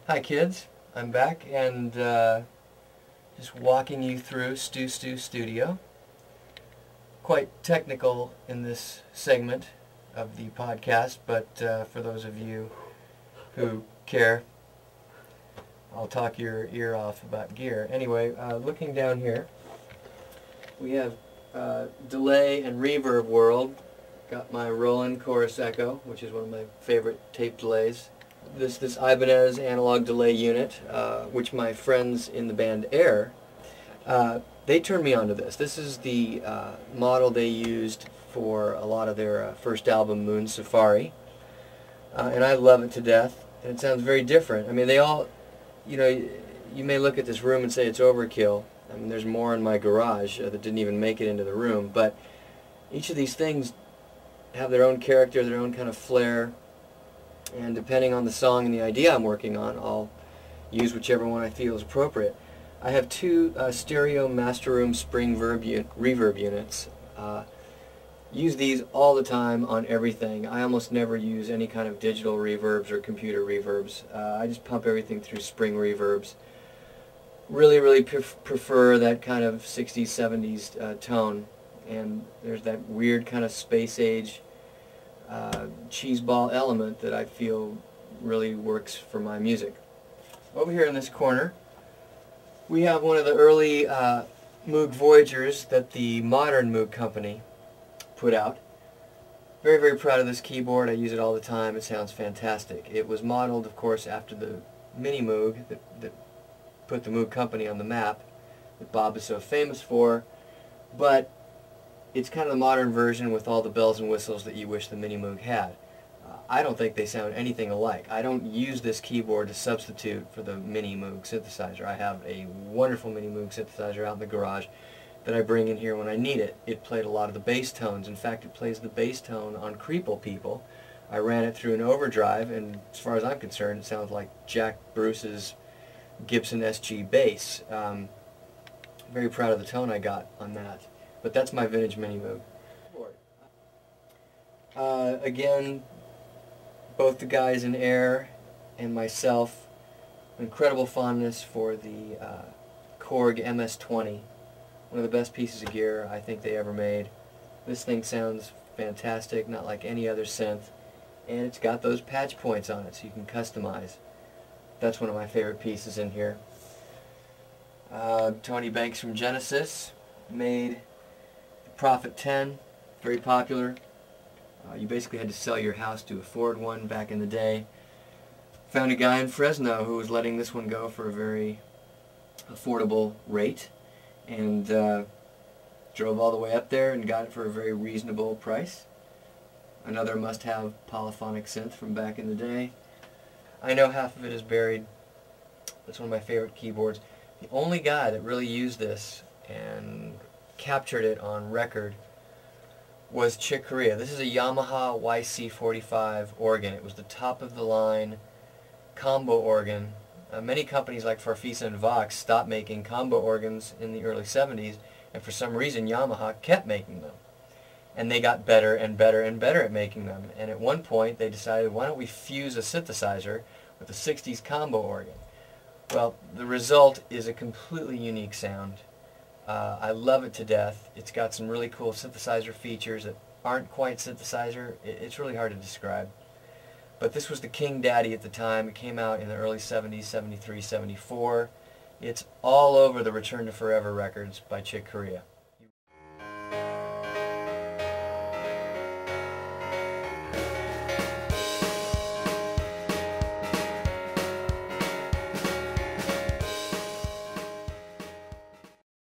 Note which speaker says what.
Speaker 1: Hi kids, I'm back and just walking you through Stu-Stu-Studio. Quite technical in this segment of the podcast, but for those of you who care, I'll talk your ear off about gear. Anyway, looking down here, we have delay and reverb world. Got my Roland Chorus Echo, which is one of my favorite tape delays. This Ibanez analog delay unit, which my friends in the band Air, they turned me on to this. This is the model they used for a lot of their first album, Moon Safari, and I love it to death. And it sounds very different. I mean, they all, you may look at this room and say it's overkill. I mean, there's more in my garage that didn't even make it into the room, but each of these things have their own character, their own kind of flair, and depending on the song and the idea I'm working on, I'll use whichever one I feel is appropriate. I have two stereo Master Room Spring reverb units. Use these all the time on everything. I almost never use any kind of digital reverbs or computer reverbs. I just pump everything through spring reverbs. Really prefer that kind of 60s, 70s tone. And there's that weird kind of space age cheeseball element that I feel really works for my music. Over here in this corner, we have one of the early Moog Voyagers that the modern Moog company put out. Very proud of this keyboard. I use it all the time. It sounds fantastic. It was modeled, of course, after the Mini Moog that put the Moog company on the map that Bob is so famous for, but it's kind of the modern version with all the bells and whistles that you wish the Mini Moog had. I don't think they sound anything alike. I don't use this keyboard to substitute for the Mini Moog synthesizer. I have a wonderful Mini Moog synthesizer out in the garage that I bring in here when I need it. It played a lot of the bass tones. In fact, it plays the bass tone on Creeple People. I ran it through an overdrive, and as far as I'm concerned, it sounds like Jack Bruce's Gibson SG bass. Very proud of the tone I got on that. But that's my vintage Mini Moog. Again, both the guys in Air and myself, incredible fondness for the Korg MS-20. One of the best pieces of gear I think they ever made. This thing sounds fantastic, not like any other synth, and it's got those patch points on it so you can customize. That's one of my favorite pieces in here. Tony Banks from Genesis made Prophet 10, very popular. You basically had to sell your house to afford one back in the day. Found a guy in Fresno who was letting this one go for a very affordable rate, and drove all the way up there and got it for a very reasonable price. Another must-have polyphonic synth from back in the day. I know half of it is buried. That's one of my favorite keyboards. The only guy that really used this and captured it on record was Chick Corea. This is a Yamaha YC45 organ. It was the top of the line combo organ. Many companies like Farfisa and Vox stopped making combo organs in the early 70s, and for some reason Yamaha kept making them. And they got better and better and better at making them. And at one point they decided, why don't we fuse a synthesizer with a 60s combo organ? Well, the result is a completely unique sound. I love it to death. It's got some really cool synthesizer features that aren't quite synthesizer. It's really hard to describe. But this was the King Daddy at the time. It came out in the early 70s, 73, 74. It's all over the Return to Forever records by Chick Corea.